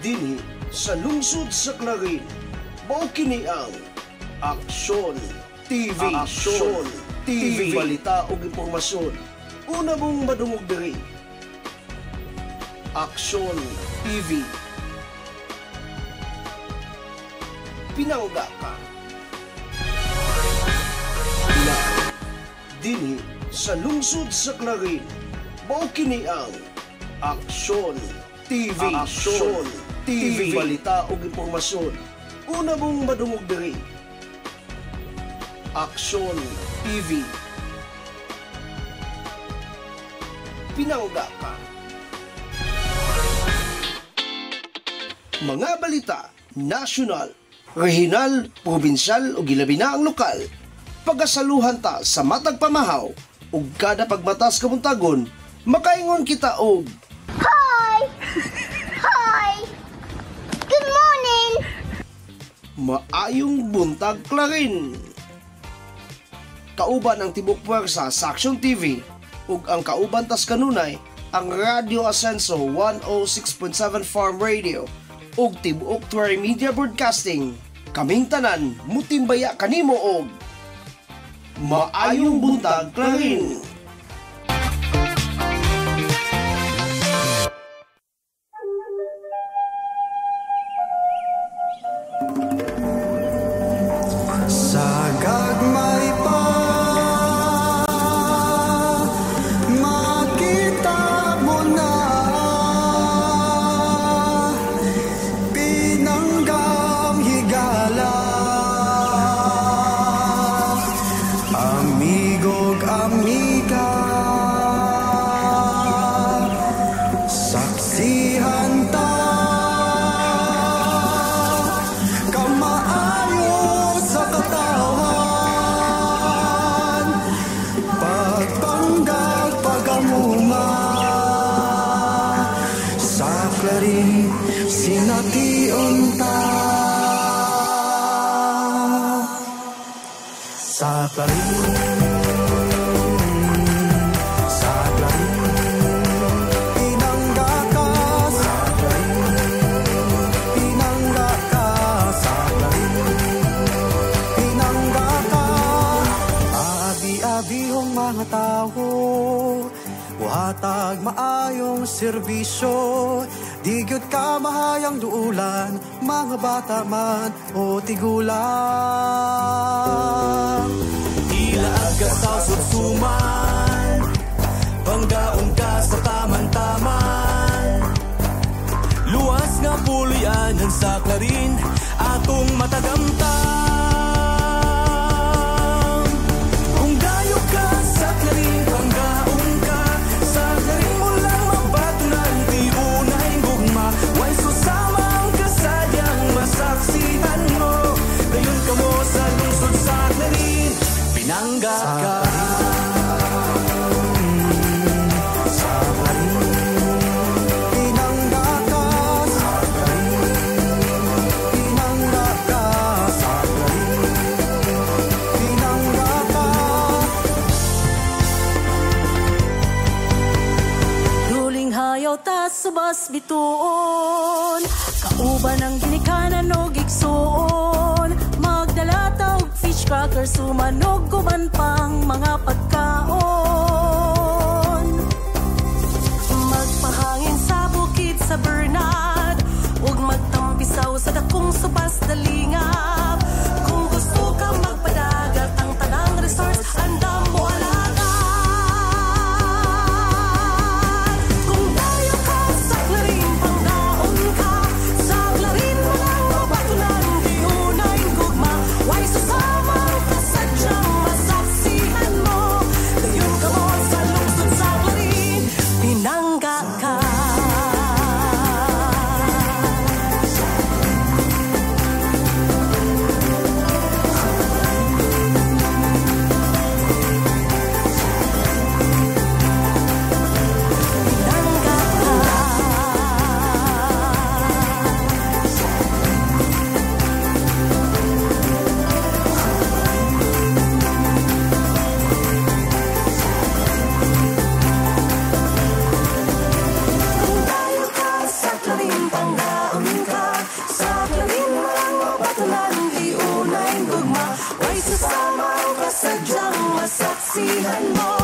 Dinhi sa lungsod sa Clarin, mao kini ang Aksyon TV. Aksyon TV. Balita ug impormasyon. Una mong madungog diri. Aksyon TV. Pinangga ka. Dinhi sa lungsod sa Clarin, mao kini ang Aksyon TV. Aksyon TV. Balita ug impormasyon. Una mong madungog diri. Aksyon TV. Pinangga ka. Mga balita, nasyonal, regional, probinsyal ug ilabi na ang lokal. Pagasaluhan ta sa matag pamahaw ug kada pagmatas kamuntagon, makaingon kita og Hi! Hi! Good morning! maayong buntag Clarin. Kauban ang tibok puwersa sa Aksyon TV ug ang kauban tas kanunay ang Radio Ascenso 106.7 Farm Radio ug tibuok Tuwari Media Broadcasting. Kaming tanan mutimbaya kanimo og maayong buntag Clarin. Hatag maayong serbisyo, di gyud ka mahayang duulan, mga bata man o tigulang. Ilaag ka sa sutsuman, panggaon ka sa taman-taman. Luwas nga pulianan sa Clarin, atong matagamtan. Kung dayo ka sa Clarin, panggaon ka sa Clarin mo lang mabatunan, di unay gugma. Way susamang kasayang masaksihan mo, dayon ka mo sa lungsod sa Clarin, pinangga ka. Subas bituon, kauban ang ginikanan o gigsuon, magdala taog fish cracker, sumanog kuman pang mga pagkaon. Magpahangin sa bukid sa Bernard, ug magtampisaw sa dakong subas dalingap. Kung gusto ka magpadagat, ang tanang resource andam mo alaga. masaksihan mo.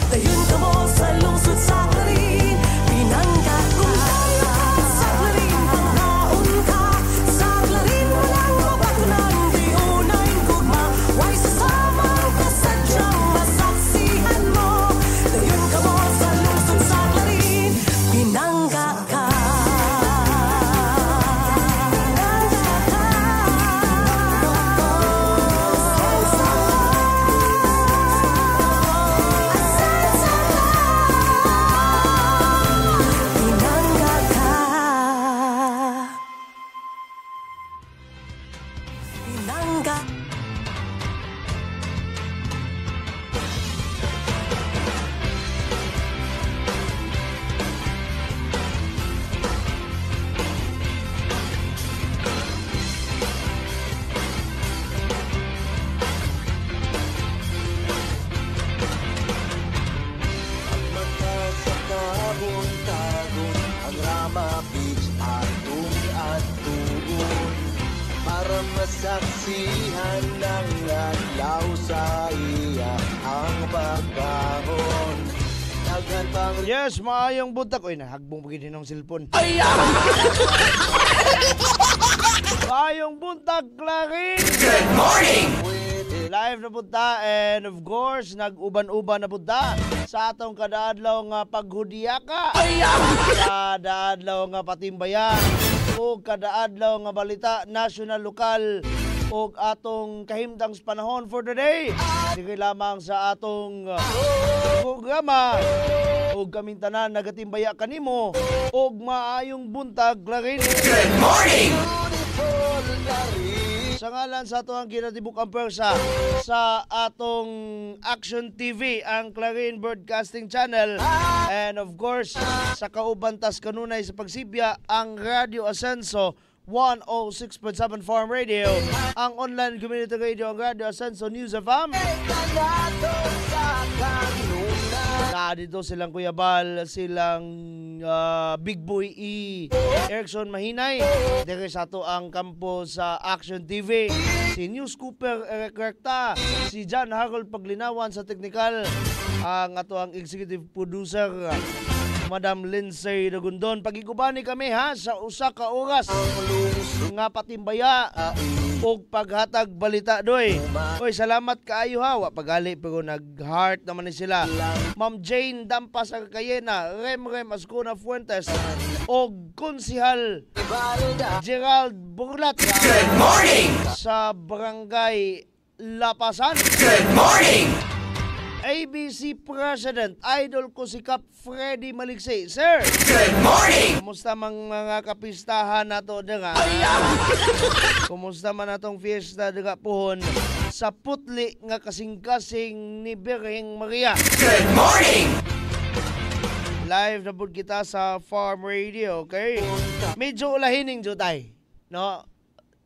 Dayon ka mo sa lungsod sa Clarin, pinangga kung tayo ka sa Clarin, panglaon ka sa Clarin, walang mabakunan, di unay gugma, way sasamang kasadyang masaksihan mo. Dayon ka mo sa lungsod sa Clarin, pinangga ka. Saksihan ng adlaw sa iya ang pagkahon. Yes, maayong buntag. Uy, nahagbong pagin ng cellphone. Maayong buntag, Clarin. Good morning! Live na punta and of course, nag-uban-uban na punta sa atong kadaadlaw nga paghudiyaka. Kadaadlaw nga patimbayan o kadaadlaw nga balita national, lokal o atong kahimtang panahon for the day. Sige lamang sa atong programa o kamintanan nagatimbaya kanimo o maayong buntag, Clarin. Good morning! Sa ngalan sa atong kinatibuk ang persa sa atong Action TV, ang Clarin Broadcasting Channel, and of course sa kaubantas kanunay sa pagsibya ang Radio Ascenso 106.7 Farm Radio, ang online community radio ang Radio Ascenso News FM. Na dito silang Kuya Bal, silang Big Boy E, Erickson Mahinay, dire sa ato ang kampo sa Action TV, si News Cooper Eric Recta, si John Harold Paglinawan sa technical, ang ato ang executive producer Madam Lindsay Dagundon. Pagigubani kami ha sa usa ka oras nga patimbaya o paghatag balita doy. Oy, salamat kaayo ha. Wa pagali pero nag-heart naman ni sila. Ma'am Jane Dampas Arcayena, Rem Ascona Fuentes o Konsihal Gerald Burlat. Good morning! Sa Barangay Lapasan. Good morning! ABC President, idol ko si Kap Freddy Maligse. Sir! Good morning! Kumusta mga kapistahan nato nga? Kumusta man natong fiesta nga pohon sa putli nga kasing-kasing ni Birheng Maria? Good morning! Live na po kita sa Farm Radio, okay? Medyo ulahining jutay, no?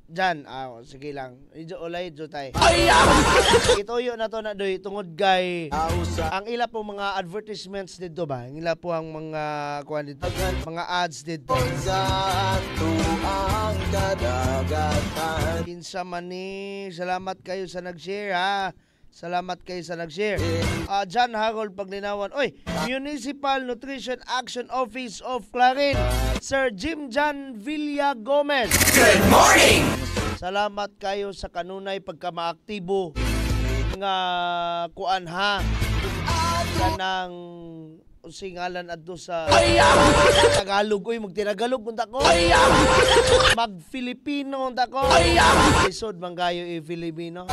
Diyan, sige lang. Medyo ulay jutay. Ituyo na to na doy tungod kay ang ila po mga advertisements dito ba? Ang ila po ang mga kuan dito, mga ads dito. Kinsa man ni, salamat kayo sa nag-share ha. Salamat kayo sa nag-share. John Harold Paglinawan. Oy, Municipal Nutrition Action Office of Clarin, Sir Jim John Villa Gomez. Good morning! Salamat kayo sa kanunay pagkamaaktibo nga kuan ha. Kanang usingalan adto sa Tagalog. Uy, magtinagalog punta ko. Mag-Filipino punta ko. Isod man kayo i-Filipino.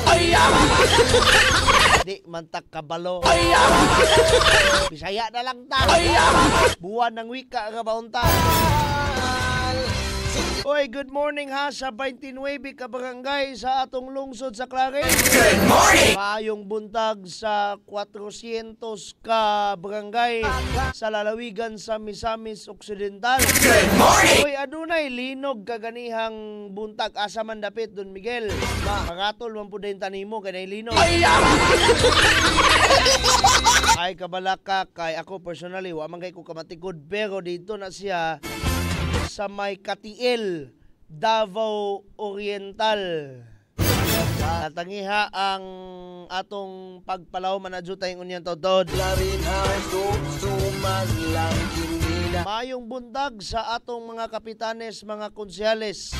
Di mantak kabalo. Bisaya na lang ta. Buwan ng wika ka ba unta. Oy, good morning ha sa 29 ka barangay sa atong lungsod sa Clarin. Good morning! Maayong buntag sa 400 ka barangay sa lalawigan sa Misamis Occidental. Good morning! Oy, adunay linog kaganihang buntag asa man dapit Don Miguel. Magatol man pud din tanimo kanay linog. Ay kabalaka kay ako personally wa man kay ko kamatikod pero dito na siya sa may Katiil, Davao Oriental. Natangiha ang ang atong pagpalaw manadyo tayong unyang tawtod. Maayong buntag sa atong mga kapitanes, mga konsyales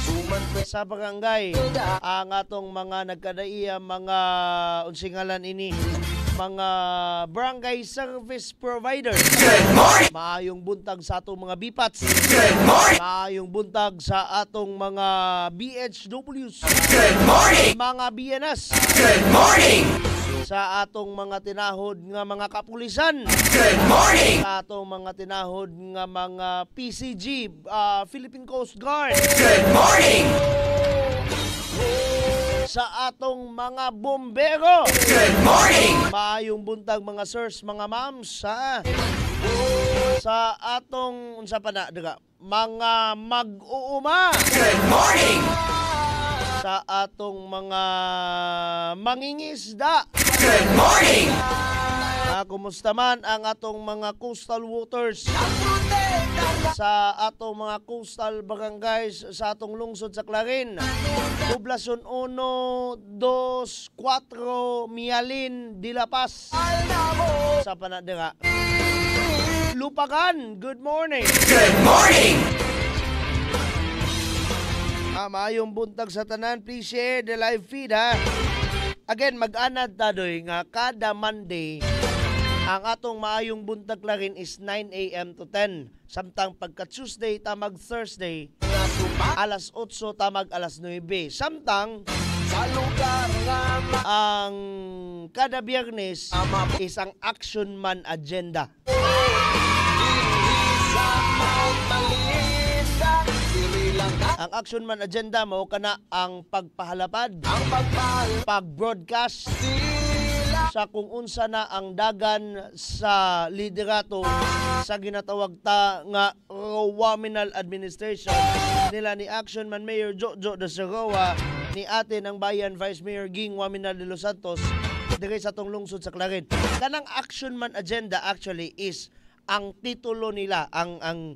sa barangay, ang atong mga nagkadaiya, mga unsingalan ini, mga barangay service providers. Maayong buntag sa atong mga BPATs. Maayong buntag sa atong mga BHWs. Mga BNS. Sa atong mga tinahod nga mga kapulisan. Sa atong mga tinahod nga mga PCG, Philippine Coast Guard. Sa atong mga bombero. Maayong buntag mga sirs, mga mams, ha? Sa atong unsa pa na daga, mga mag-uuma. Sa atong mga mangingisda. Kumusta man ang atong mga coastal waters, sa atong mga coastal barangays sa atong lungsod sa Clarin, Poblasyon 1, 2, 4, Mialin, Dilapas. Sa panadira, Lupagan, good morning. Good morning! Maayong buntag sa tanan, please share the live feed, ha. Again, mag-anad tadoy nga kada Monday ang atong maayong buntag larin is 9 a.m. to 10. Samtang pagka Tuesday tamag Thursday, alas 8 tamag alas 9. Samtang ang kada Biyernes is ang Action Man Agenda. Ang Action Man Agenda mo kana ang pagpahalapad, pag-broadcast sa kung unsa na ang dagan sa liderato sa ginatawag ta nga Rowaminal Administration nila ni Action Man Mayor Jojo de Seroa, ni ate ng bayan Vice Mayor Ging Waminal de Los Santos dire sa tong lungsod sa Clarin. Kanang Action Man Agenda actually is ang titulo nila, ang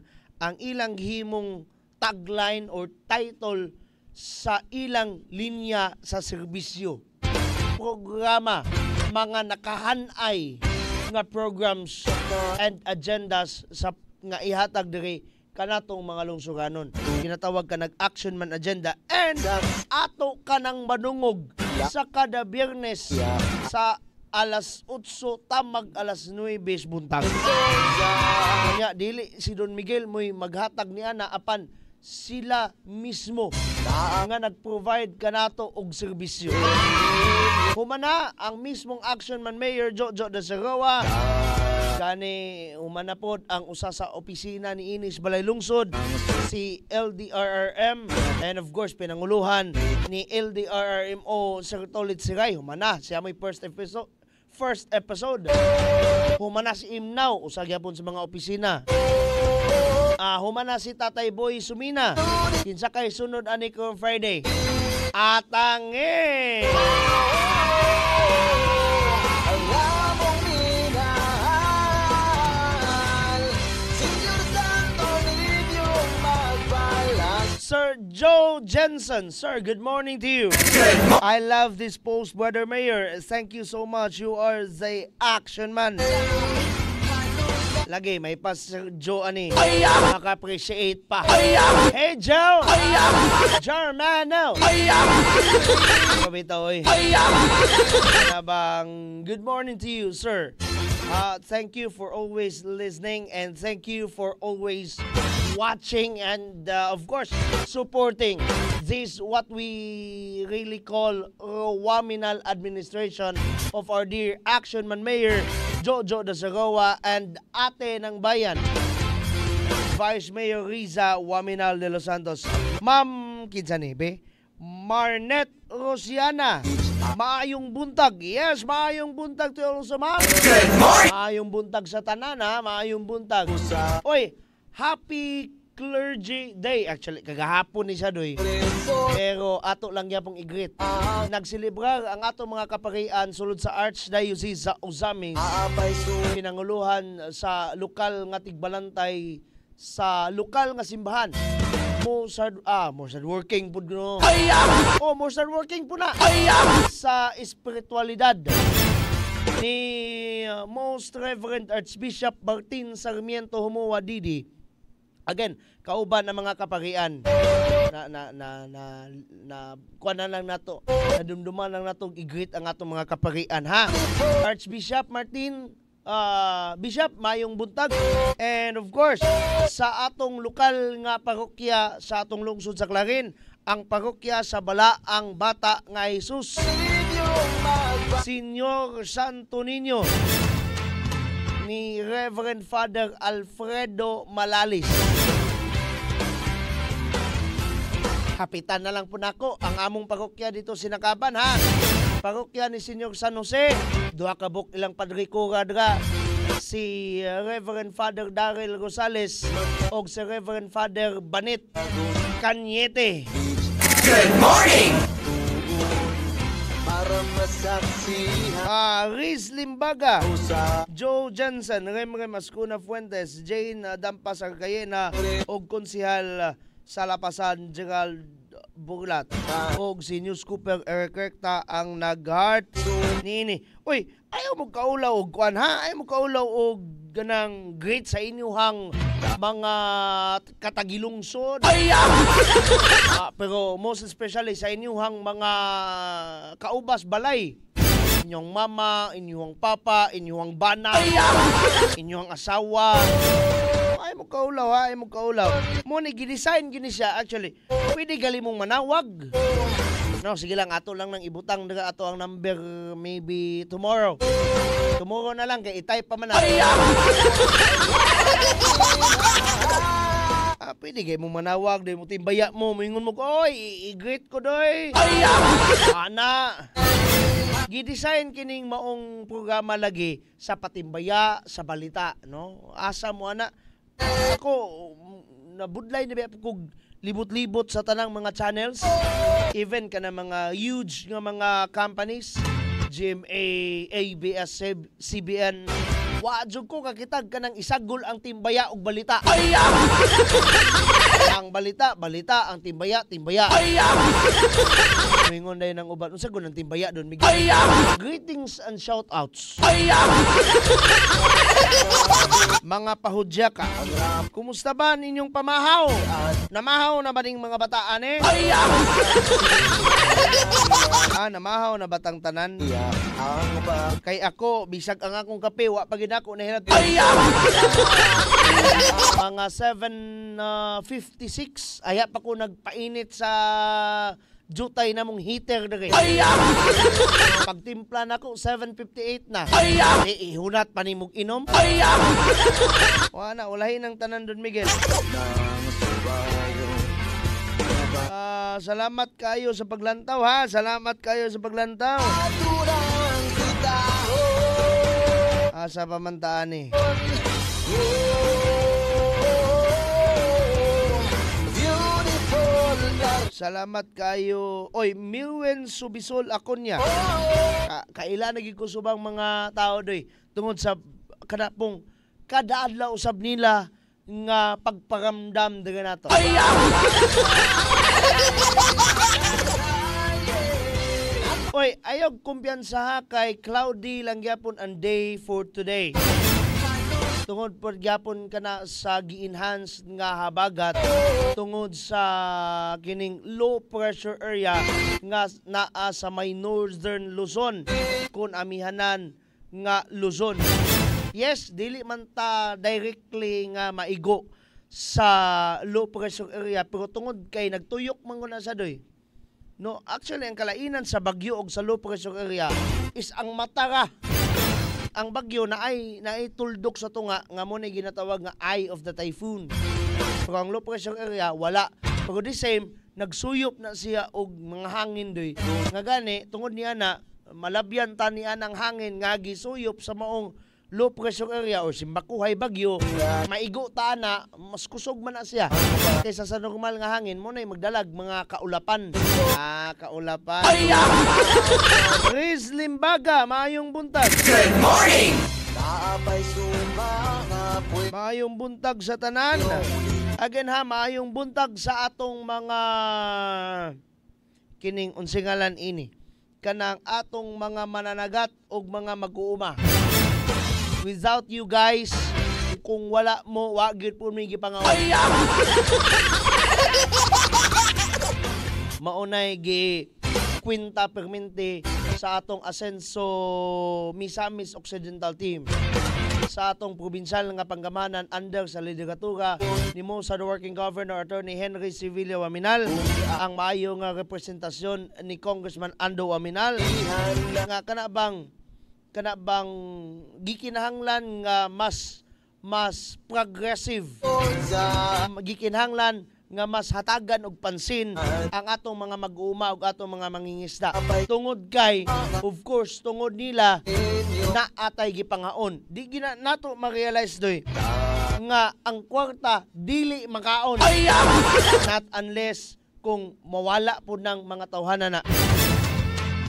ilang himong tagline or title sa ilang linya sa serbisyo, programa, mga nakahanay nga programs and agendas sa nga ihatag diri kanatong mga lungsuranon. Ginatawag ka nag-Action Man Agenda, and ato kanang manungog sa kada Biyernes sa alas 8 tamag alas 9 buntag. Kanya dili si Don Miguel mo'y maghatag niya na apan sila mismo nga nag-provide kanato og serbisyo. Humana ang mismong Action Man Mayor Jojo de Seroa, kani humana pod ang usa sa opisina ni Inis Balay Lungsod, si LDRRM, and of course pinanguluhan ni LDRRMO Sir Tolit Siray. Humana siya may first episode. Humana si Imnaw usa gyapon sa mga opisina. Humana si Tatay Boy Sumina, kinsa kay sunod ani ko Friday. Atange! Sir Joe Jensen, sir, good morning to you. I love this post, Brother Mayor. Thank you so much. You are the Action Man. Lagi, may pas Sir Joe ani. Maka-appreciate pa. Hey, Joe! Germano! Kabitaw, oy. Good morning to you, sir. Thank you for always listening, and thank you for always watching and of course supporting this what we really call Rowaminal Administration of our dear Action Man Mayor Jojo de Seroa and ate ng bayan Vice Mayor Riza Waminal de Los Santos. Ma'am kinsa ni be? Marnet Rosiana. Maayong buntag. Yes, maayong buntag to all sa ma'am. Maayong buntag sa tanan, ha. Maayong buntag. Oy, Happy Clergy Day. Actually, kagahapon ni siya doy. Pero ato lang yapong i-greet. Nagsilibrar ang ato mga kaparian sulod sa Archdiocese sa Ozamis. Pinanguluhan sa lokal nga tigbalantay sa lokal nga simbahan More sad working pud no. More sad working po na sa espiritualidad ni Most Reverend Archbishop Martin Sarmiento Humuwa Didi. Again, kauban ng mga kaparian na kuan lang nato, nadumduman lang nato i-greet ang atong mga kaparian ha. Archbishop Martin, Bishop mayong buntag, and of course sa atong lokal nga parokya sa atong lungsod sa Clarin, ang parokya sa Balaang Bata nga Jesus, Senior Santo Niño ni Reverend Father Alfredo Malalis. Kapitan na lang po nako ang among parokya dito Sinakaban ha. Parokya ni Senior San Jose, duha ka buk ilang padre dra, si Reverend Father Daryl Rosales o si Reverend Father Banit Cañete. Good morning! Riz Limbaga, Joe Johnson, Remrem Ascuna Fuentes, Jane Dampas Arcayena og Konsihal Salapasan Gerald Burlat og si News Cooper Eric Recta ang nag-heart nini. Uy, ayaw mo kaulaw og kuan ha? Ayaw mo kaulaw og ganang great sa inyuhang mga katagilungsod. Pero most especially sa inyuhang mga kaubas balay. Inyong mama, inyong papa, inyong bana, inyong asawa. Ay mo kaulaw ha, ay mo kaulaw. Mo ni gidesign gini siya actually. Pwede gali mong manawag. No, sige lang ato lang nang ibutang daga ato ang number maybe tomorrow. Tomorrow na lang kay i-type pa man na. Pwede kayo mong manawag, di mo timbaya mo, mingon mo ko, oy, i-greet ko doy. Ana. Gidesign kining maong programa lagi sa patimbaya, sa balita, no? Asa mo ana. Ako nabudlay na ba kog libot-libot sa tanang mga channels, even kana mga huge nga mga companies, GMA, ABS, CBN. Wajud ko kakitag kanang isagol ang timbaya og balita. Ang balita, ang timbaya. Mingon day ng uban. Unsa gud ang timbaya don Miguel? Greetings and shout outs. Mga pahudya ka. Kumusta ba ninyong pamahaw? Namahaw na ba ning mga bataan eh? Namahaw na batang tanan? Kay ako, bisag ang akong kape, wa pag ako nahirat. Mga 7:56, aya pa ko nagpainit sa jutay na mong heater dere. Pagtimpla na ko 7:58 na. Ihunat pa nimog inom. Walahin ang tanan doon Miguel. Salamat kayo sa paglantaw ha. Salamat kayo sa paglantaw. Sa pamantaan eh. Salamat kayo. Oy, Milwen Subisol ako niya. Kaila naging ko subang mga tao doy. Tungod sa kanapong kada adlaw usab nila nga pagparamdam diri nato. Oy, ayog kumpiyansa kay cloudy lang gyapon ang day for today. Tungod pod gyapon kana sa gi-enhance nga habagat tungod sa kining low pressure area nga naa sa may northern Luzon kun amihanan nga Luzon. Yes, dili man ta directly nga maigo sa low pressure area pero tungod kay nagtuyok man na sa doy. No, actually ang kalainan sa bagyo og sa low pressure area is ang matara. Ang bagyo na ay tuldok sa tunga nga mo ni ginatawag nga eye of the typhoon. Pero ang low pressure area wala. Pero the same nagsuyop na siya og mga hangin doy. Nga gani tungod niya na malabyan ta niya ng hangin nga gisuyop sa maong low pressure area or simbakuhay bagyo, maigo ta na, mas kusog man na siya. Kaysa sa normal nga hangin, mo na magdalag mga kaulapan. Kaulapan. Riz Limbaga, maayong buntag. Good morning! Maayong buntag sa tanan. Again ha, maayong buntag sa atong mga kining unsingalan ini. Kanang atong mga mananagat o mga mag-uuma. Without you guys, kung wala mo, wagid po may gipangawa. Maunay gi kwinta permente sa atong Asenso Misamis Occidental Team. Sa atong probinsyal nga panggamanan under sa lideratura ni mo sa Working Governor Attorney Henry Civilio Aminal, ang maayo nga representasyon ni Congressman Ando Aminal nga kanabang gikinahanglan nga mas progressive, gikinahanglan nga mas hatagan og pansin ang atong mga mag-uuma ug atong mga mangingisda. Tungod kay, of course, tungod nila na atay gipangaon. Di gina nato ma-realize doy nga ang kwarta dili makaon. Not unless kung mawala po ng mga tawhana na.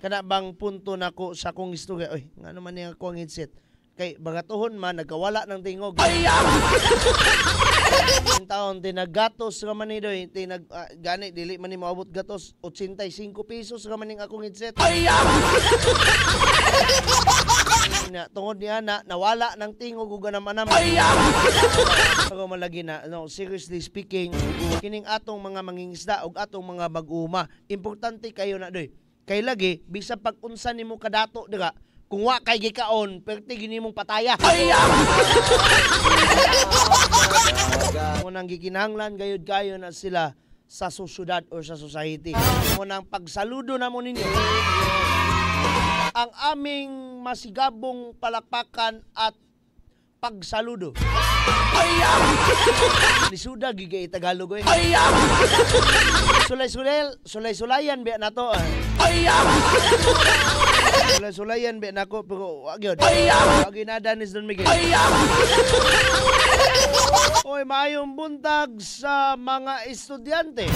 Kana bang punto nako sa akong istorya, oy, nga naman niya ako ang headset. Kay bagatuhon man nagkawala ng tingog. Yung taon tinagatos ra man ni doy, gani dili man ni moabot gatos 85 pesos ra man ning akong headset. Tungod niya na nawala ng tingog ug ganam-anam. Pero malagi na, no, seriously speaking, kining atong mga mangingisda ug atong mga mag-uuma, importante kayo na doy. Kay lagi bisa pag unsa nimo kadato dira, kung wa kay gikaon, perti gini mong pataya. Munang gikinahanglan gayud kayo na sila sa sosyudad o sa society. Munang pagsaludo na mo ninyo ang aming masigabong palakpakan at pagsaludo. Lisuda gigay Tagalog eh. Sulay-sulayan biya nato. Sulay-sulayan biya nako pero wag yun. Wag inadanis Don Miguel. Oy, maayong buntag sa mga estudyante.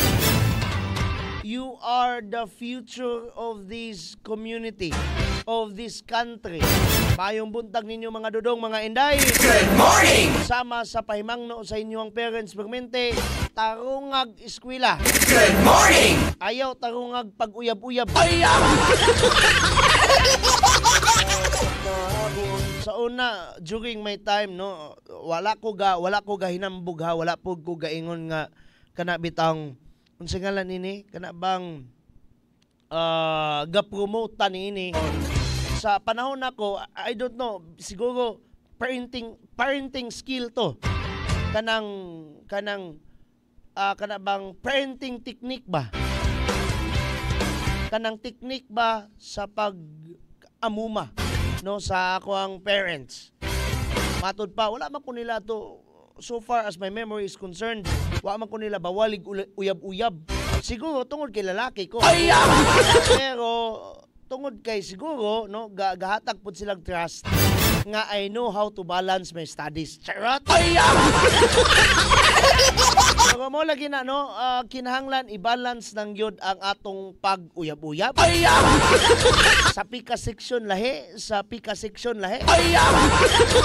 You are the future of this community, of this country. Maayong buntag ninyo mga dudong, mga inday. Good morning! Sama sa pahimangno sa inyong parents permente, tarungag eskwela. Good morning! Ayaw tarungag pag-uyab-uyab. Sa una, during my time, no, wala ko ga hinambog ha, wala po ko gaingon nga kana bitang unsa ngalan ini, kana bang ga-promote ini. Sa panahon nako, I don't know, siguro parenting skill to. Kanang kana bang parenting technique ba? Kanang technique ba sa pag-amuma, no, sa ako ang parents. Matod pa, wala man ko nila to, so far as my memory is concerned, wala man ko nila bawalig uyab-uyab. Siguro tungod kay lalaki ko. Pero tungod kay siguro, no, gahatag pud silang trust nga I know how to balance my studies. Charot! Pero mo lagi na, no, kinahanglan i-balance ng yun ang atong pag-uyab-uyab. Sa pika section lahi, sa pika section lahi.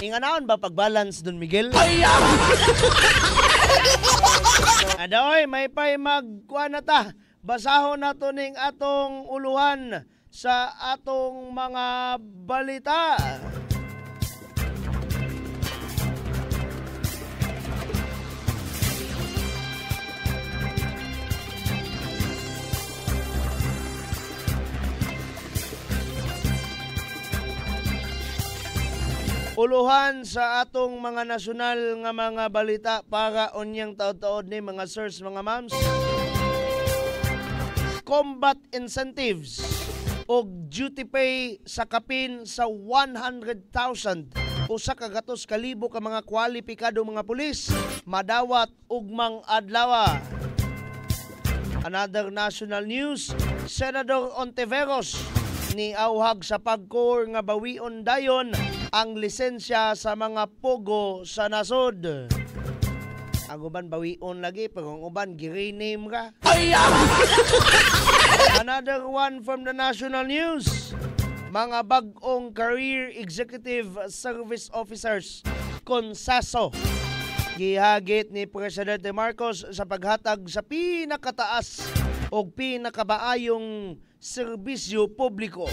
Inganaon ba pag-balance Don Miguel? Adoy, may pay magkuha na ta. Basahon na to ning atong uluhan sa atong mga balita. Uluhan sa atong mga nasyonal nga mga balita para onyang taod-taod ni mga sirs, mga mams. Combat incentives o duty pay sa kapin sa 100,000 o sa kagatos kalibo ka mga kwalipikado mga pulis madawat ugmang adlaw. Another national news, Senador Ontiveros ni auhag sa pagkor nga bawion dayon ang lisensya sa mga pogo sa nasod. Ang uban bawion lagi, pero ang uban gi-rename ka. Another one from the national news. Mga bag-ong career executive service officers, Konsaso, gihagit ni Presidente Marcos sa paghatag sa pinakataas o pinakabaayong serbisyo publiko.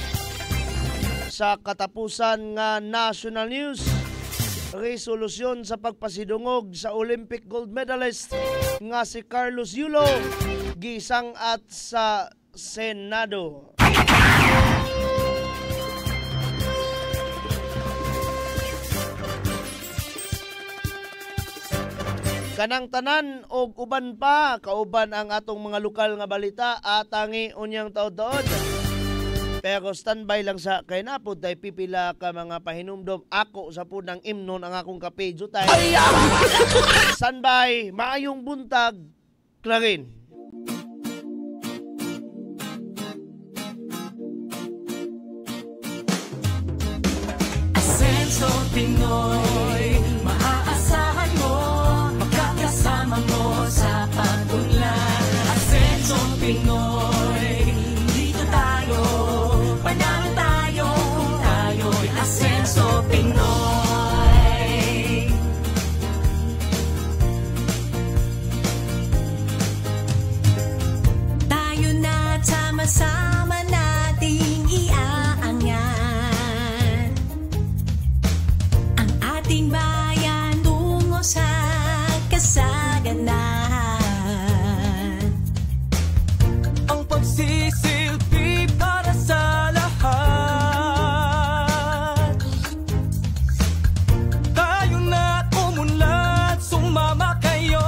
Sa katapusan nga national news, resolusyon sa pagpasidungog sa Olympic gold medalist nga si Carlos Yulo gisang at sa Senado. Kanang tanan og uban pa kauban ang atong mga lokal nga balita atangi unyang taod-taod. Pero standby lang sa kay napod tay pipila ka mga pahinumdom ako sa punang imnon ang akong kape jutay. Standby, maayong buntag, Clarin. Asenso Pinoy, maaasahan mo, magkakasama mo sa pag-unlad. Asenso Pinoy, dito tayo, panalo tayo kung tayo'y Asenso Pinoy. Tayo na sama-sama nating iaangat ang ating bayan tungo sa kasaganahan. Ang pagsisilbi para sa lahat. Tayo na umunlad, sumama kayo.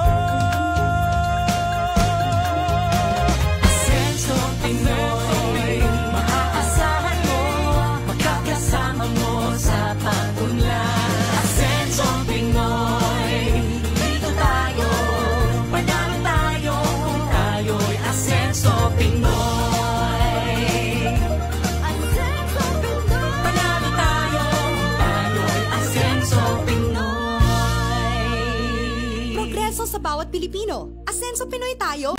Asenso Pinoy, maaasahan mo, magkakasama mo sa pag-unlad. Asenso Pinoy, dito tayo, panalo tayo kung tayo'y Asenso Pinoy. Asenso Pinoy, panalo tayo kung tayo'y Asenso Pinoy. Progreso sa bawat Pilipino. Asenso Pinoy tayo.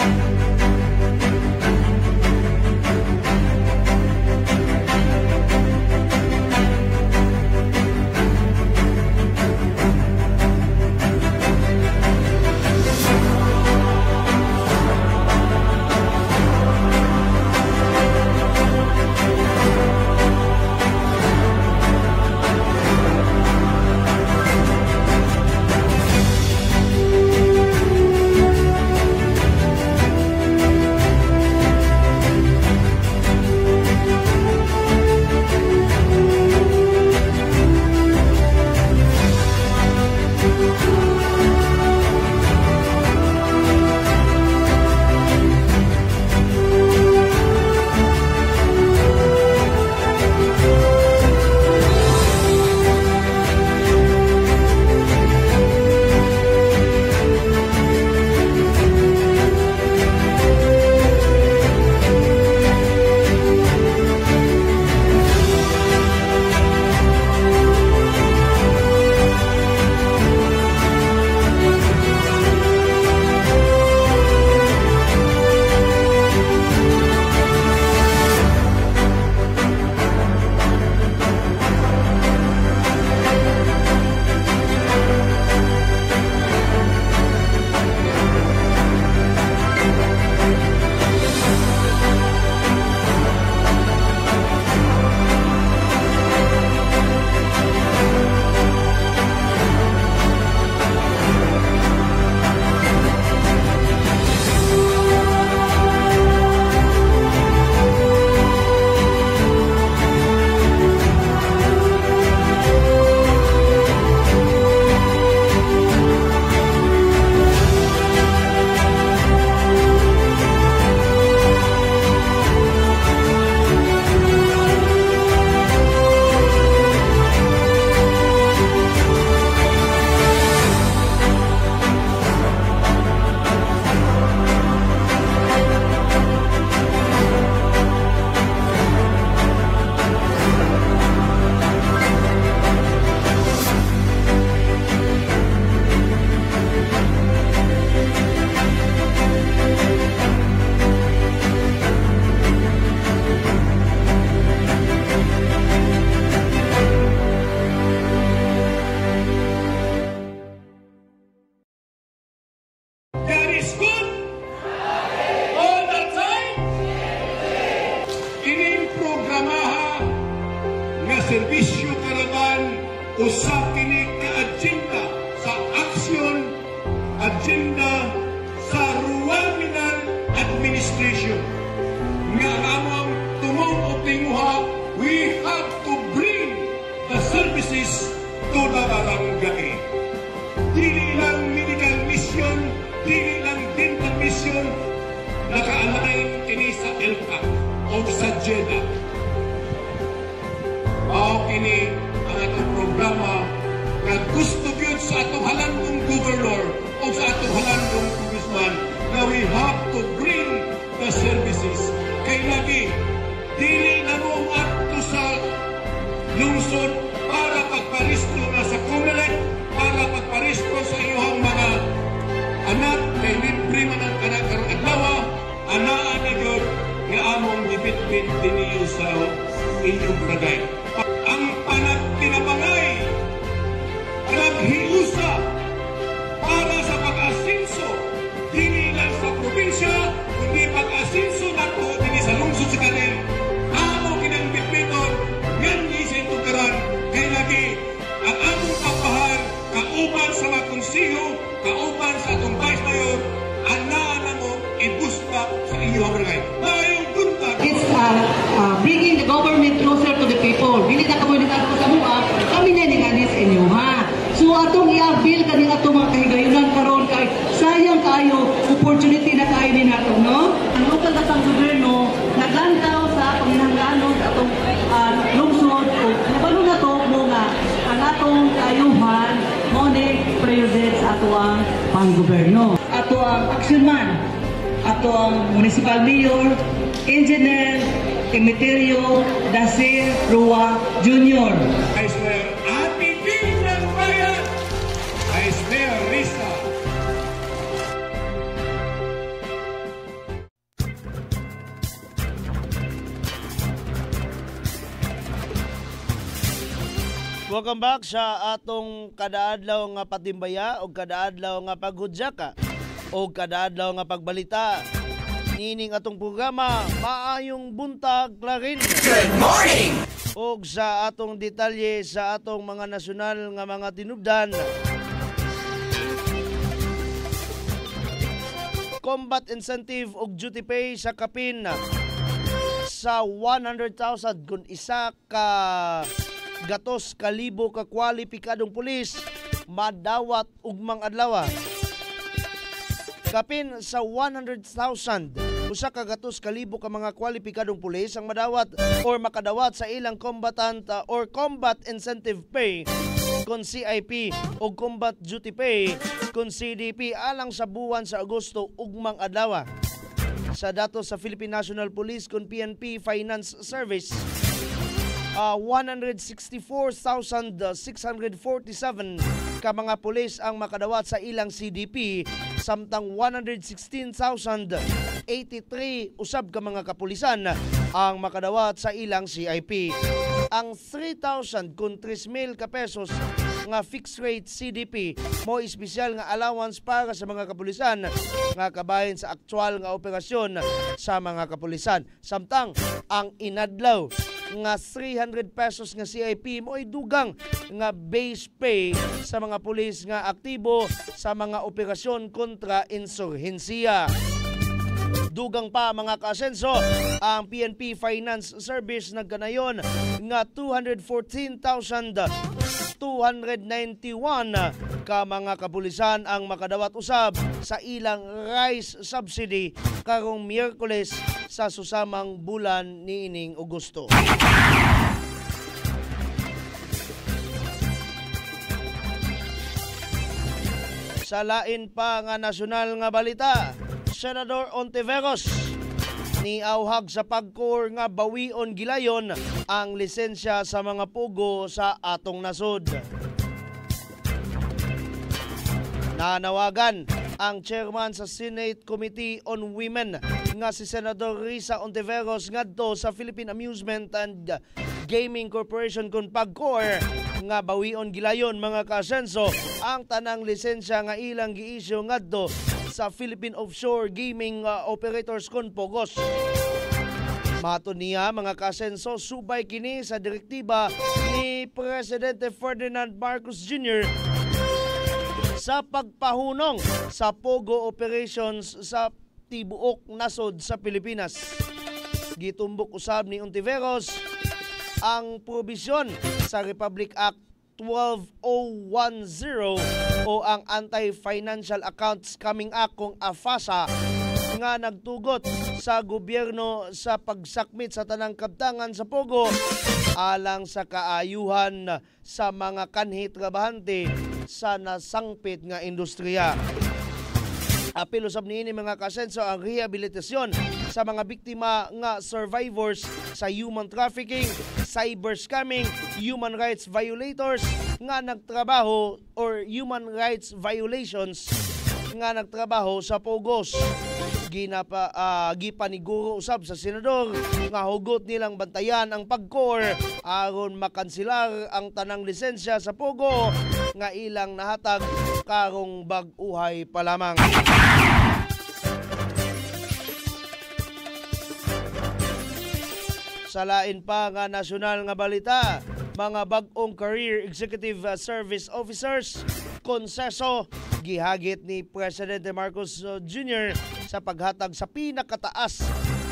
agenda sa Rural Mineral Administration. Nga among tumong o tinguha, we have to bring the services to the barangay. Dili lang medical mission, dili lang dental mission, nakaalain kini sa ELCA o sa JEDA. Mao kini ang atong programa na gusto gyud sa atong halandong governor o sa atong halandong congressman na we have to bring the services. Kay lagi, dili na mo ato sa lungsod para pagparisto na sa COMELEC, para pagparisto sa iyong mga anak, kay libre man ang anak karong adlaw, anaan na yun nga among dibit-bit diniyo sa inyong barangay. Ang panagtinabangay, panaghiusa para sa pag-asinso, dili lang sa probinsya, kundi pag-asinso na po dini sa lungsod sa kanil. Amo kinangbit-biton, ngan sa itong karan, kay lagi, ang among pagpahal, kauban sa mga konsiyo, kauban sa atong vice mayor, anaan na mo ibusta sa inyong barangay. Mayong buntag! It's bringing the government closer to the people. Dili na kamo dito sa mua, kami na ni sa inyo ha. So atong i-avail kani atong mga kahigayunan karon kay sayang kayo opportunity na kayo ni nato no. Ang local datang gobyerno naglantaw sa panginahanglanon sa atong lungsod o nabalo na to mo nga ang atong kaayuhan mo ni priority sa ato ang panggobyerno. Ato ang action man, ato ang municipal mayor, engineer Emeterio Dacer Rua Jr. Vice Mayor Ate Ding ng Bayan, Vice Mayor Risa. Welcome back sa atong kadaadlaw nga patimbaya o kadaadlaw nga paghudyaka o kadaadlaw nga pagbalita. Nining atong programa, maayong buntag larin. Good morning! O sa atong detalye sa atong mga nasyonal nga mga tinubdan. Combat incentive og duty pay sa kapin sa 100,000 kung isa ka gatos kalibo ka kwalipikadong pulis madawat ugmang adlaw. Kapin sa 100,000 usa ka gatos kalibo ka mga kwalipikadong pulis ang madawat or makadawat sa ilang combatant or combat incentive pay kon CIP o combat duty pay kon CDP alang sa buwan sa Agosto ugmang adlaw. Sa datos sa Philippine National Police kon PNP Finance Service, 164,647 ka mga pulis ang makadawat sa ilang CDP samtang 116,083 usab ka mga kapulisan ang makadawat sa ilang CIP. Ang 3,000 kun 3,000 ka pesos nga fixed rate CDP mo espesyal nga allowance para sa mga kapulisan nga kabahin sa aktual nga operasyon sa mga kapulisan. Samtang ang inadlaw nga 300 pesos nga CIP mo ay dugang nga base pay sa mga pulis nga aktibo sa mga operasyon kontra insurhensiya. Dugang pa mga kaasenso, ang PNP Finance Service nagkanayon nga 214,291 ka mga kapulisan ang makadawat usab sa ilang rice subsidy karong Miyerkules sa susamang bulan niining Agosto. Sa lain pa nga nasyonal nga balita, Senador Ontiveros ni auhag sa pagkor nga bawion gilayon ang lisensya sa mga pugo sa atong nasod. Nanawagan ang chairman sa Senate Committee on Women nga si Senador Risa Ontiveros ngadto sa Philippine Amusement and Gaming Corporation kon pagkor nga bawion gilayon mga kaasenso ang tanang lisensya nga ilang giisyu ngadto sa Philippine Offshore Gaming Operators kon Pogos. Mato niya mga kaasenso subay kini sa direktiba ni Presidente Ferdinand Marcos Jr. sa pagpahunong sa pogo operations sa tibuok nasod sa Pilipinas. Gitumbok usab ni Ontiveros ang probisyon sa Republic Act 12010 o ang Anti-Financial Accounts Coming Act kung AFASA nga nagtugot sa gobyerno sa pagsakmit sa tanang kabtangan sa pogo alang sa kaayuhan sa mga kanhi trabahante sa nasangpit nga industriya. Apil usab niini mga kasenso ang rehabilitasyon sa mga biktima nga survivors sa human trafficking, cyber scamming, human rights violators nga nagtrabaho or human rights violations nga nagtrabaho sa pogos. Gipaniguro usab sa senador nga hugot nilang bantayan ang pagkor aron makansilar ang tanang lisensya sa pogo nga ilang nahatag karong bag-uhay pa lamang. Sa lain pa nga nasyonal nga balita, mga bag-ong Career Executive Service Officers konseso gihagit ni Presidente Marcos Jr. sa paghatag sa pinakataas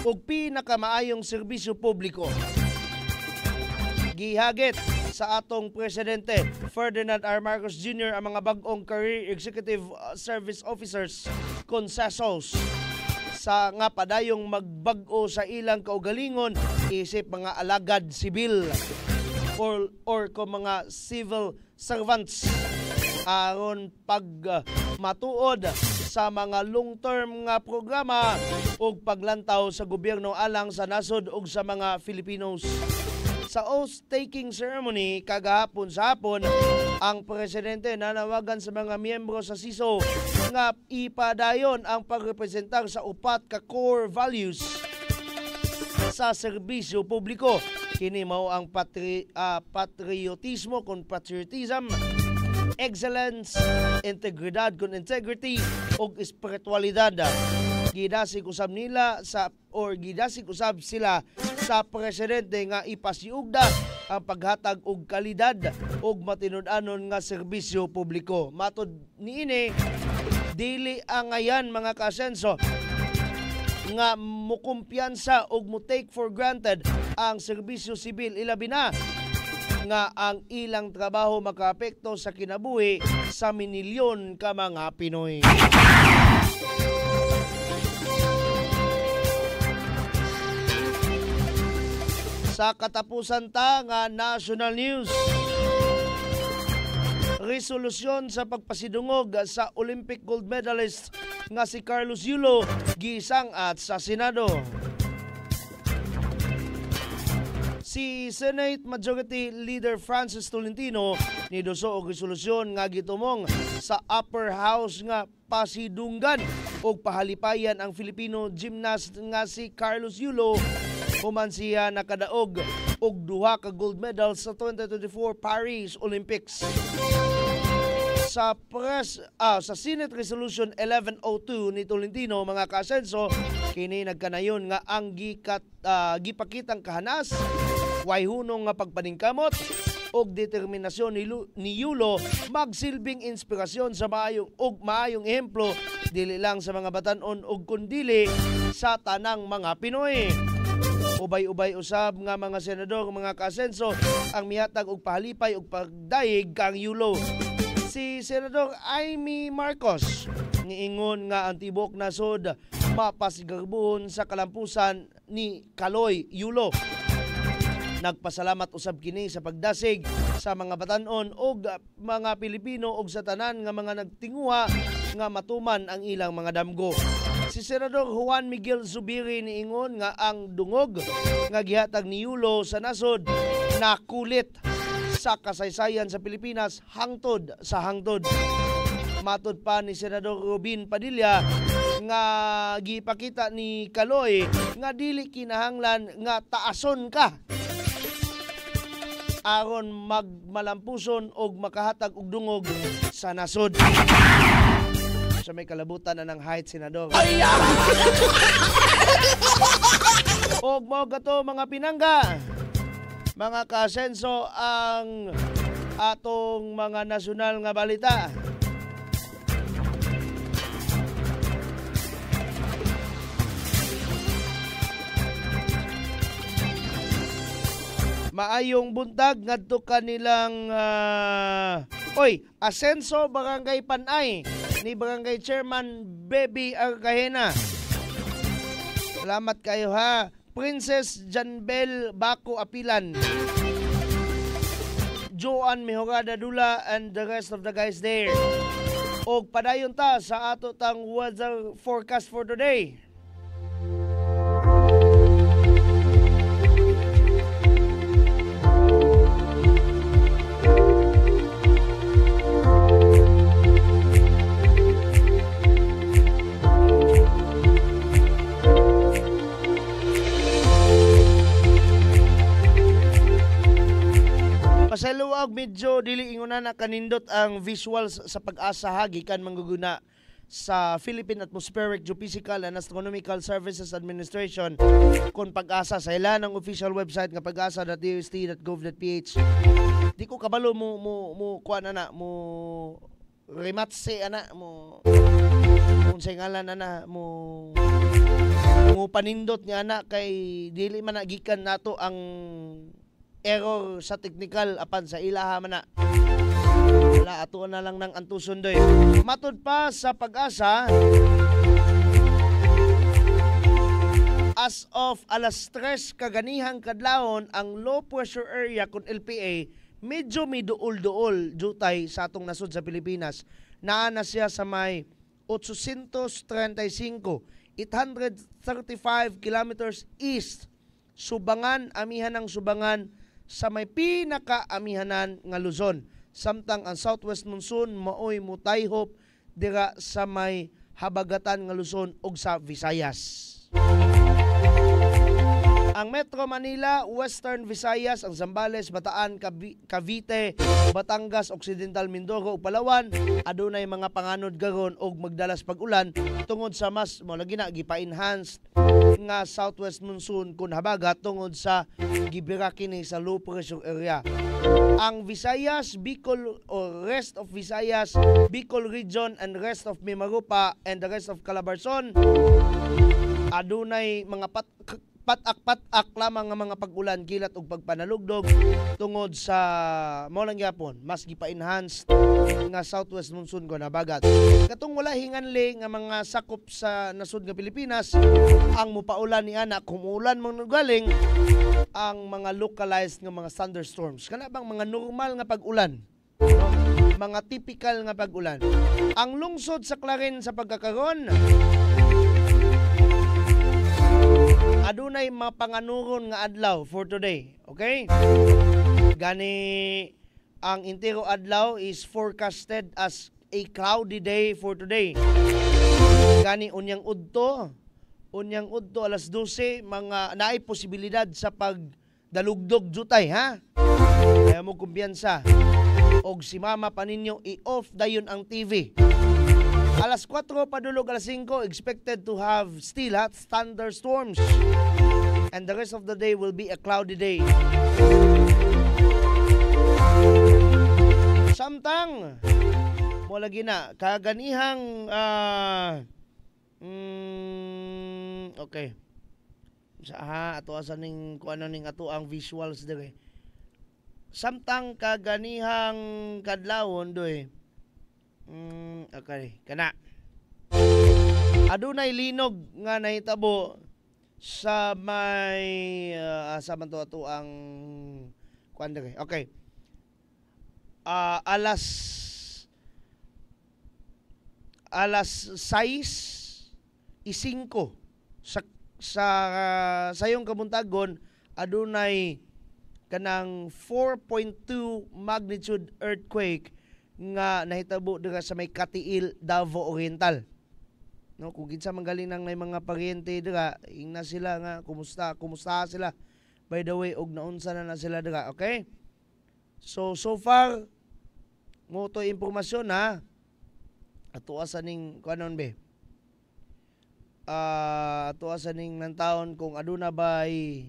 ug pinakamaayong serbisyo publiko. Gihagit sa atong Presidente Ferdinand R. Marcos Jr. ang mga bag-ong Career Executive Service Officers konsesos sa nga padayong magbag-o sa ilang kaugalingon isip mga alagad sibil or ko mga civil servants aron pag matuod sa mga long-term nga programa ug paglantaw sa gobyerno alang sa nasod ug sa mga Filipinos. Sa oath-taking ceremony kagahapon sa hapon, ang presidente nanawagan sa mga miyembro sa SISO nga ipadayon ang pagrepresentar sa upat ka core values sa serbisyo publiko. Kini mao ang patriotismo kon patriotism, excellence, integridad kon integrity ug espiritualidad. Gidasig usab sila sa presidente nga ipasiugda ang paghatag og kalidad ug matinud-anon nga serbisyo publiko. Matud niini dili angayan mga kasenso nga mukumpiyansa ug mo take for granted ang serbisyo sibil, ilabi na nga ang ilang trabaho makaapekto sa kinabuhi sa minilyon ka mga Pinoy. Sa katapusan ta nga national news, resolusyon sa pagpasidungog sa Olympic gold medalist nga si Carlos Yulo gisangat sa Senado. Si Senate Majority Leader Francis Tolentino niduso og resolusyon nga gitumong sa Upper House nga pasidunggan og pahalipayan ang Filipino gymnast nga si Carlos Yulo human siya nakadaog og duha ka gold medals sa 2024 Paris Olympics. Sa Senate Resolution 1102 ni Tolentino mga kasenso, kini nagkanayon nga ang gipakitang kahanas, way hunong nga pagpaningkamot og determinasyon ni Yulo magsilbing inspirasyon sa maayong ehemplo dili lang sa mga batan-on og kundili sa tanang mga Pinoy. Ubay-ubay usab nga mga senador mga kasenso ang mihatag og pahalipay og pagdayeg kang Yulo. Si Senador Amy Marcos niingon nga ang tibok nasod mapasigarbuhon sa kalampusan ni Kaloy Yulo. Nagpasalamat usab kini sa pagdasig sa mga batan-on og mga Pilipino og sa tanan nga mga nagtinguha nga matuman ang ilang mga damgo. Si Senador Juan Miguel Zubiri niingon nga ang dungog nga gihatag ni Yulo sa nasod nakulit sa kasaysayan sa Pilipinas hangtod sa hangtod. Matod pa ni Senador Robin Padilla nga gipakita ni Kaloy nga dili kinahanglan nga taason ka aron magmalampuson og makahatag og dungog sa nasod. Sa may kalabutan na ng height, Senador. Og mo gato mga pinangga, mga kasenso, ang atong mga nasyonal nga balita. Maayong buntag ngadto kanilang Asenso Barangay Panay ni Barangay Chairman Baby Arcahena. Salamat kayo ha. Princess Janbel Bako Apilan, Joan Mejorada Dula and the rest of the guys there. Og padayon ta sa ato tang weather forecast for today. Pasaluwag medyo dili inguna na kanindot ang visuals sa pag-asa gikan mangguguna sa Philippine Atmospheric Geophysical and Astronomical Services Administration kon pag-asa sa ilan ang official website nga pag-asa.dst.gov.ph. Di ko kabalo mo kuan ana mo rematse ana mo unsay ngalan ana mo panindot niya ana kay dili man gikan nato ang error sa technical apan sa ilaha man na. Wala, ato na lang ng antuson doy. Matud pa sa pag-asa, as of alas 3 kaganihang kadlawon, ang low pressure area kung LPA medyo may duol-duol jutay sa atong nasod sa Pilipinas. Naa na siya sa may 835 kilometers east Subangan, amihan ng Subangan sa may pinaka-amihanan nga Luzon. Samtang ang southwest monsoon maoy mutayhop dira sa may habagatan nga Luzon ug sa Visayas. Ang Metro Manila, Western Visayas, ang Zambales, Bataan, Cavite, Batangas, Occidental Mindoro ug Palawan adunay mga panganod garon og magdalas pag-ulan tungod sa mas molagi na gipa-enhanced nga southwest monsoon kun habagat tungod sa gibira kini sa low pressure area. Ang Visayas, Bicol or rest of Visayas, Bicol region and rest of Mimaropa and the rest of Calabarzon adunay mga patak-patak lamang nga mga pag-ulan kilat ug pagpanalugdog tungod sa mo lang gyapon mas gipa-enhanced nga southwest monsoon kun habagat. Katong wala hinganli nga mga sakop sa nasud nga Pilipinas ang mupaulan ni ana kumuulan man galing ang mga localized nga mga thunderstorms. Kana bang mga normal nga pag-ulan, no? Mga typical nga pag-ulan. Ang lungsod sa Clarin sa pagkakaron adunay mapanganuron nga adlaw for today. Okay? Gani ang entero adlaw is forecasted as a cloudy day for today. Gani unyang udto alas 12 mga naay posibilidad sa pagdalugdog jutay ha. Kaya mo kumpiyansa. Og si mama pa ninyo i-off dayon ang TV. Alas 4 padulog alas 5 expected to have still hot thunderstorms. And the rest of the day will be a cloudy day. Samtang mo lagi na kaganihang okay. Sa ato asa ning kuano ning ato ang visuals dire. Samtang kaganihang kadlawon doy. Okay, kana. Adunay linog nga nahitabo sa may asa man to ato ang kuan dire. Okay. Alas 6:05 sa sayong kabuntagon adunay kanang 4.2 magnitude earthquake nga nahitabo dira sa may Katiil, Davao Oriental. No, kung kinsa manggaling nang may mga paryente dira, ingna sila nga kumusta sila. By the way, og naunsa na sila dira, okay? So far mo to impormasyon ha. Ato asa ning kuanon be. Ato asa ning nantawon kung aduna bay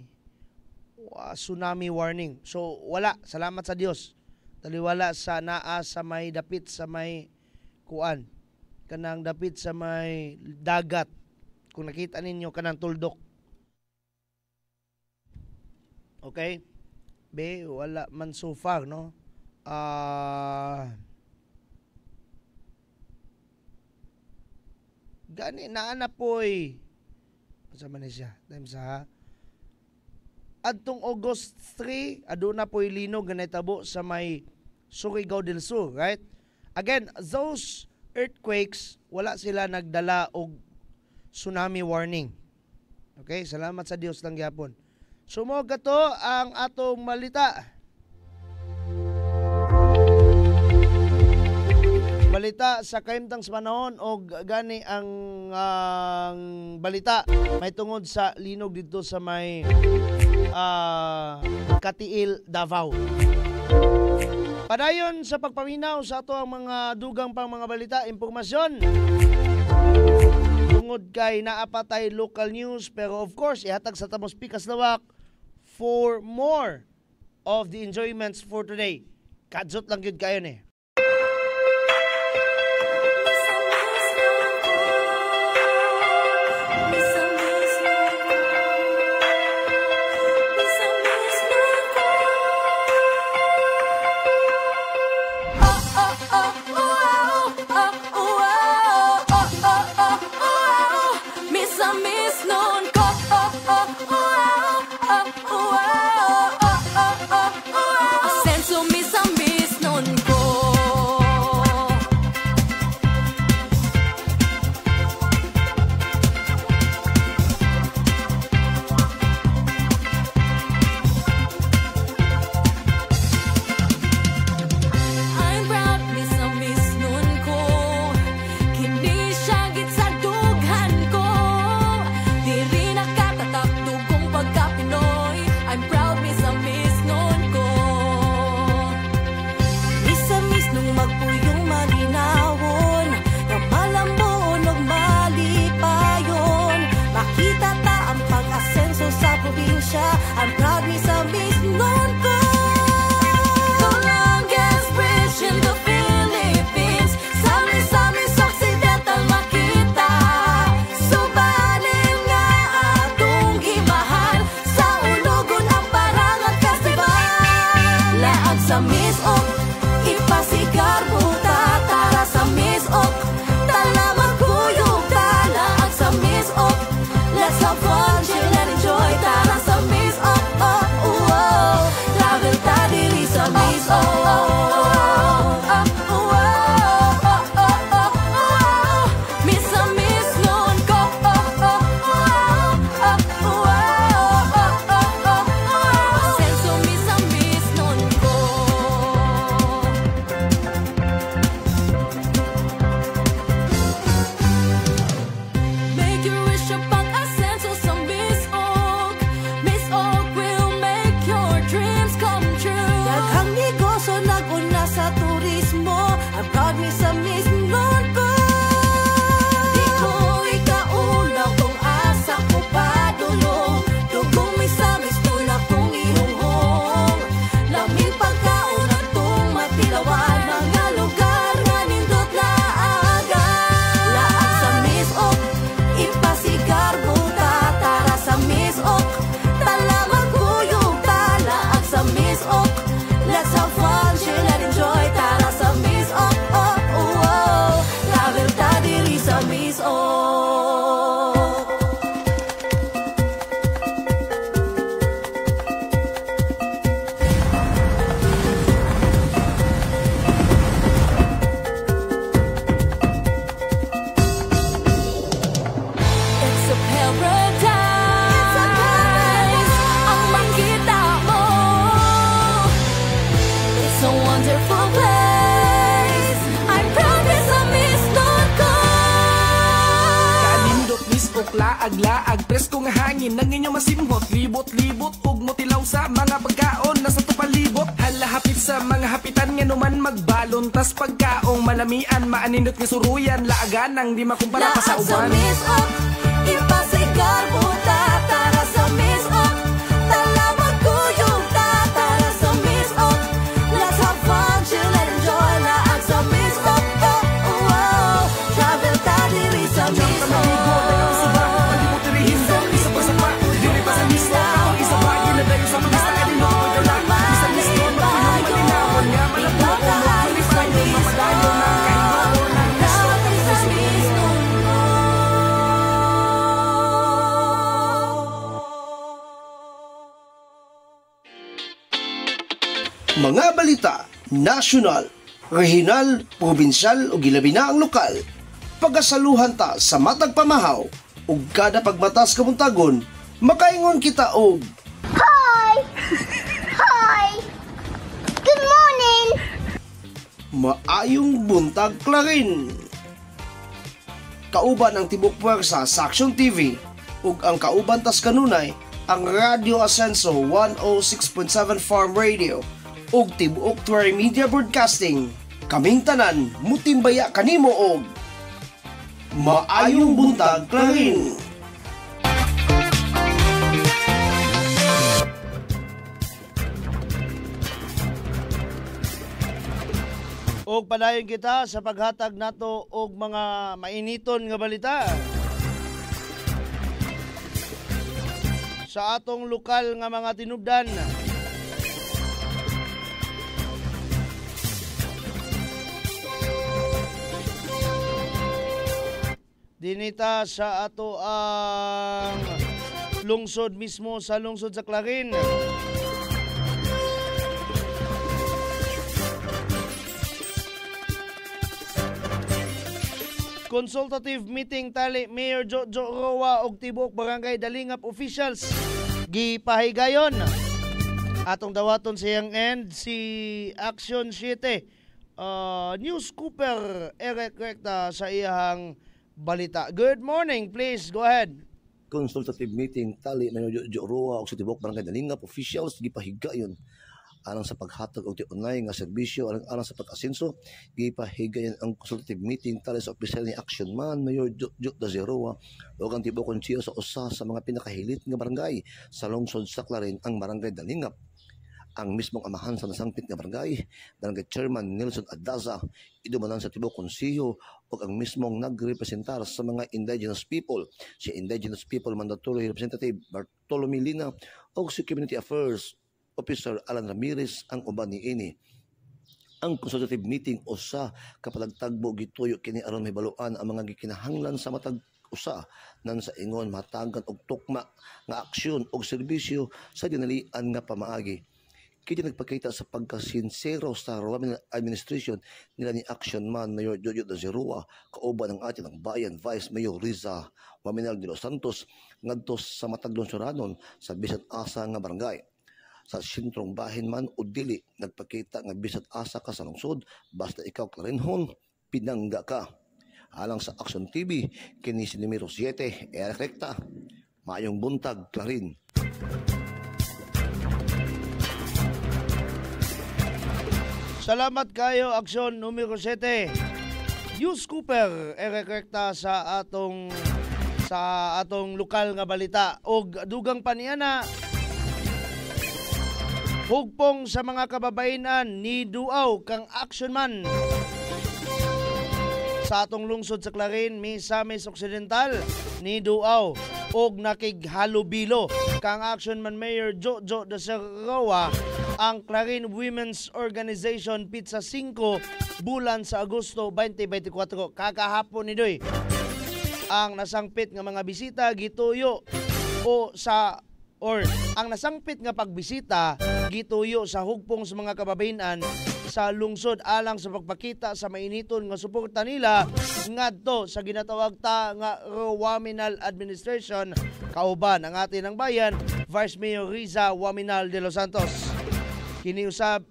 tsunami warning. So wala, salamat sa Dios. Taliwala sa naa sa may dapit sa may kuan. Kanang dapit sa may dagat. Kung nakita ninyo kanang tuldok. Okay? be wala man so far, no? Gani naana po'y sa man siya time sa adtong August 3 aduna po'y linog nga nahitabo sa may Surigao del Sur, right? Again, those earthquakes wala sila nagdala og tsunami warning. Okay, salamat sa Dios lang gyapon. Sumo gato ang atong malita. Balita sa kaimtang sa panahon o gani ang balita may tungod sa linog dito sa may Katiil, Davao. Padayon sa pagpaminaw sa ato ang mga dugang pang mga balita, impormasyon tungod kay naapatay local news, pero of course ihatag sa tamos pikas lawak for more of the enjoyments for today. Kadzot lang yun kayo ni. I'm proud me sa misnon ko. The longest bridge in the Philippines, sami-sami sa Occidental makita. Subanin nga atong gimahan, sa Ulugon ang Parangal Festival. Laag sa Misok, ipasigar buta, tara sa Misok, tala magkuyog ta. Laag sa Misok, let's have fun, chill and enjoy, tara sa Misok. Travel ta diri sa Misok. Misa misnon ko. Senso misa misnon ko. Make your wish upang asenso sa Misok. Misok will make your dreams come true. Daghang negosyo nag-una sa turismo. I'm proud me sa misnon ko. Di ko ikauna kung asa ko padulong. Dugong mi sa misnon akong inuhong. Laming pagkaon at tong matilawan. Mga lugar nga nindot laagan. Laag sa Misok, ipasigar buta, tara sa Misok, tala magkuyog ta. Laag sa Misok, let's have fun, chill and enjoy, tara sa Misok. Travel ta diri sa Misok. It's a paradise. Ang makita mo. It's a wonderful place. I'm proud sa misnon ko. Kalindot misok laag-laag presko nga hangin nang inyong masimhot libot-libot ug motilaw sa mga pagkaon nasa tupalibot halahapit sa mga hapitan nga numan magbalon tas pagkaong malamian maanindot nga suruyan laagan nang di makumpara pa sa Laag sa uban. Misok, ipasigar buta, tara sa Misok, tala magkuyog ta, tara sa Misok, let's have fun, chill and enjoy. Laag sa Misok, travel ta diri sa Misok. Isa pa sa mismo, isa ba ginadayo sa mga sa kanino, Mga balita, nasyonal, regional, probinsyal o gilabi na ang lokal. Pagasaluhan ta sa matag pamahaw ug kada pagbatas kamuntagon, makaingon kita og Hi! Hi! Good morning! maayong buntag klarin. Kauban ang tibok puwersa sa Action TV ug ang kauban tas kanunay ang Radio Ascenso 106.7 Farm Radio ug Tibuok Tuwari Media Broadcasting. Kaming tanan mutimbaya kanimo og maayong buntag klarin. Og padayon kita sa paghatag nato og mga mainiton nga balita sa atong lokal nga mga tinubdan. Dinita sa ato ang lungsod mismo sa lungsod sa Clarin. Consultative meeting tali Mayor Jojo Roa og Tibuok Barangay Dalingap officials gipahigayon. Atong dawaton siyang end si Action 7 News Cooper Eric Recta sa iyang balita. Good morning, please go ahead. Consultative meeting tali Mayor Jojo Roa og sa Tibuok Barangay Dalingap officials gipahigayon alang sa paghatag og tiunay nga serbisyo alang sa pag-asenso. Gipahigayon ang consultative meeting tali sa opisyal ni Action Man Mayor Jojo Roa ug ang Tibuok Konseho sa usa sa mga pinakahilit nga barangay sa lungsod sa Clarin, ang Barangay Dalingap. Ang mismong amahan sa nasangpit nga barangay, Barangay Chairman Nelson Adaza, idumanan sa Tibuok Konseho ug ang mismong nagrepresentar sa mga indigenous people, si Indigenous People Mandatory Representative Bartolome Lina ug si Community Affairs Officer Alan Ramirez ang uban niini. Ang consultative meeting usa kapalagtagbo gituyo kini aron mahibaluan ang mga gikinahanglan sa matag usa nan sa ingon matagan og tukma nga aksyon og serbisyo sa dinalian nga pamaagi. Kini nagpakita sa pagkasinsero sa Roman administration nila ni Action Man Mayor Jojo Roa kauban ang atin ang bayan Vice Mayor Riza Waminal de los Santos ngadto sa matag lungsuranon sa bisan asa nga barangay. Sa sentrong bahin man o dili nagpakita nga bisat asa ka sa lungsod basta ikaw Clarinhon pinangga ka. Alang sa Action TV kini si numero 7 Eric Recta. Maayong buntag Clarin. Salamat kayo Action numero 7 News Cooper Eric Recta sa atong lokal nga balita. Og dugang paniana hugpong sa mga kababainan ni Duaw kang Action Man sa atong lungsod sa Clarin, Misamis Occidental ni Duaw og nakighalubilo kang Action Man Mayor Jojo Roa ang Clarin Women's Organization Pizza 5 bulan sa Agosto 2024 kakahapon ni Doy. Ang nasangpit nga mga bisita gituyo ang nasangpit nga pagbisita gituyo sa hugpong sa mga kababainan sa lungsod alang sa pagpakita sa mainiton nga suporta nila ngadto sa ginatawag ta nga Waminal Administration kauban ang atin ang bayan Vice Mayor Riza Waminal de los Santos. Kini usab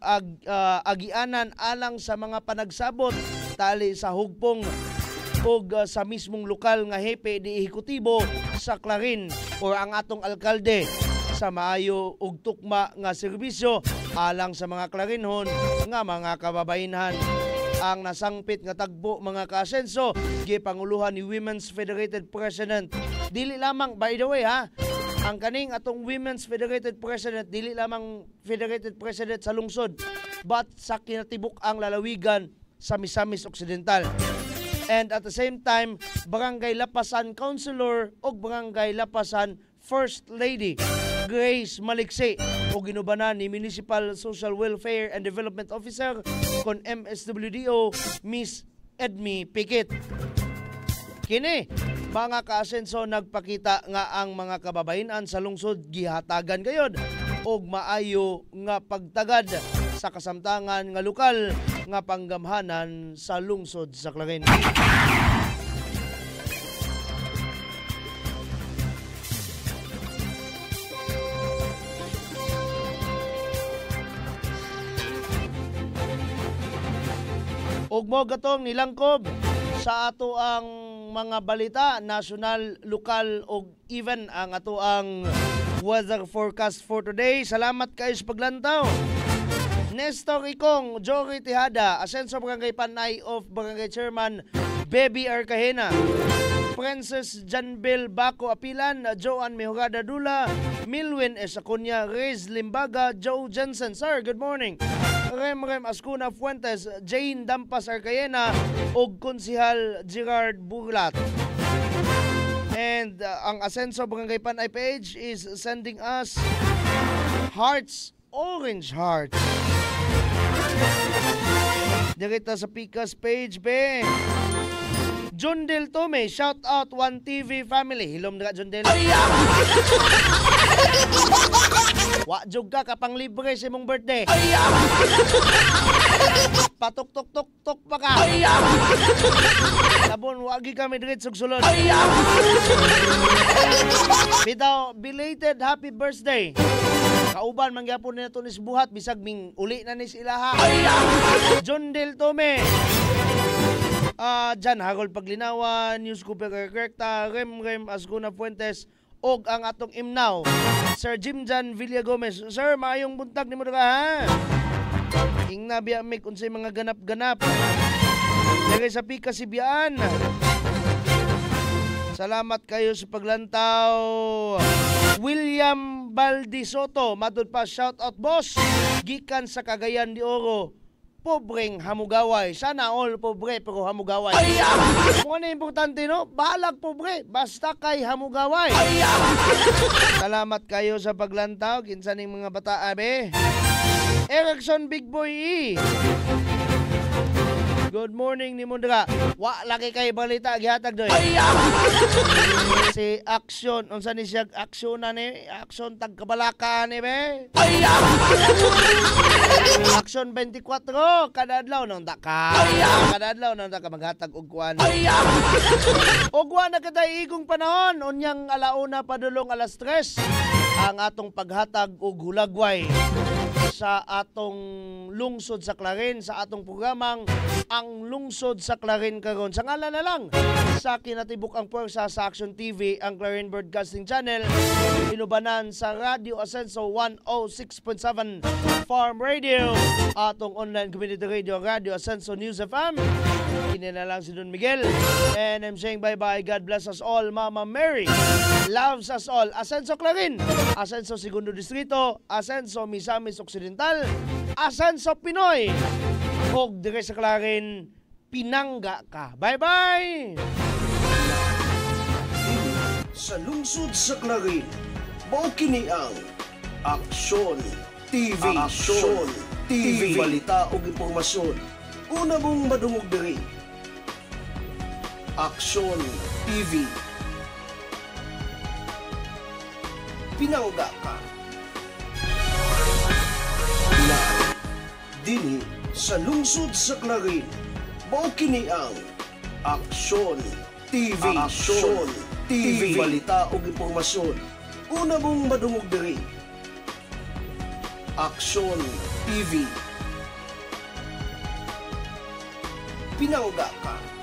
agianan alang sa mga panagsabot tali sa hugpong og sa mismong lokal nga hepe di ehekutibo sa Clarin o ang atong alkalde sa maayo ug tukma nga serbisyo alang sa mga Clarinhon nga mga kababayenhan. Ang nasangpit nga tagbo mga kaasenso gipanguluhan ni Women's Federated President. Dili lamang by the way ang kaning atong Women's Federated President dili lamang Federated President sa lungsod but sa kinatibuk ang lalawigan sa Misamis Occidental. And at the same time, Barangay Lapasan Councilor o Barangay Lapasan First Lady Grace Maliksi o ginubanan ni Municipal Social Welfare and Development Officer kon MSWDO Miss Edmi Pikit. Kini mga kaasenso nagpakita nga ang mga kababainan sa lungsod gihatagan gayod og maayo nga pagtagad sa kasamtangan nga lokal nga panggamhanan sa lungsod sa Clarin. Ug mo gatong nilangkob sa ato ang mga balita, national, lokal ug even ang ato ang weather forecast for today. Salamat kayo sa paglantaw. Nestor Ikong, Jory Tejada, Asenso Barangay Panay of Barangay Chairman Baby Arcahena, Princess Janbel Baco Apilan, Joan Mejorada Dula, Milwin Esacunya, Rez Limbaga, Joe Jensen. Sir, good morning. Rem Ascuna Fuentes, Jane Dampas Arcayena ug Konsihal Gerard Burlat. And ang Asenso Barangay Panay page is sending us hearts, orange hearts. Direta sa Picas page be. John Del Tome, shout out 1TV family. Hilom na John Del. Wa jug ka kapang libre sa imong birthday. Patok-tok-tok-tok pa ka. Sabon, wagi kami diretso sulod. Bitaw, belated happy birthday. Kauban mangyapon nito ni buhat bisag ming uli na ni sila ha. John Del Tome. Jan Harold Paglinawan, News Cooper Kerkta, Rem Ascuna Fuentes, og ang atong imnaw, Sir Jim Jan Villa Gomez. Sir, maayong buntag ni mo ka ha. Ingna biya mig unsay mga ganap-ganap. Dagay sa Pika Sibian. Salamat kayo sa paglantaw. William Baldisoto, madod pa shout out boss. Gikan sa Cagayan de Oro. Pobreng hamugaway. Sana all pobre pero hamugaway. Kung ano importante no? Bahalag pobre. Basta kay hamugaway. Salamat kayo sa paglantaw. Kinsan ng mga bata abe. Erickson Big Boy E. Good morning ni Mundra. Wa lagi kay balita gihatag doy. Si Action, unsa ni siya action na ni? Action tagkabalaka ni be. Action 24 kada adlaw nang ka. Kada adlaw nang ka maghatag og kuan. Og wa na kaday igong panahon unyang alauna padulong alas 3 ang atong paghatag og hulagway sa atong lungsod sa Clarin, sa atong programang ang lungsod sa Clarin karon. Sa ngalan na lang sa kinatibuk ang pwersa sa Action TV, ang Clarin Broadcasting Channel, inubanan sa Radio Asenso 106.7 Farm Radio, atong online community radio Radio Asenso News FM. Kini na lang si Don Miguel, and I'm saying bye-bye. God bless us all. Mama Mary loves us all. Asenso Clarin, Asenso Segundo Distrito, Asenso Misamis Occidental, Asenso Pinoy, og dire sa Clarin, pinangga ka. Bye-bye! Sa lungsod sa Clarin, mao kini ang Aksyon TV. Aksyon TV. Balita ug impormasyon. Una mong madungog diri. Aksyon TV. Pinangga ka. Na dinhi sa lungsod sa Clarin, mao kini ang Aksyon TV. Aksyon TV. Balita ug impormasyon. Una mong madungog diri. Aksyon TV. Pinangga ka.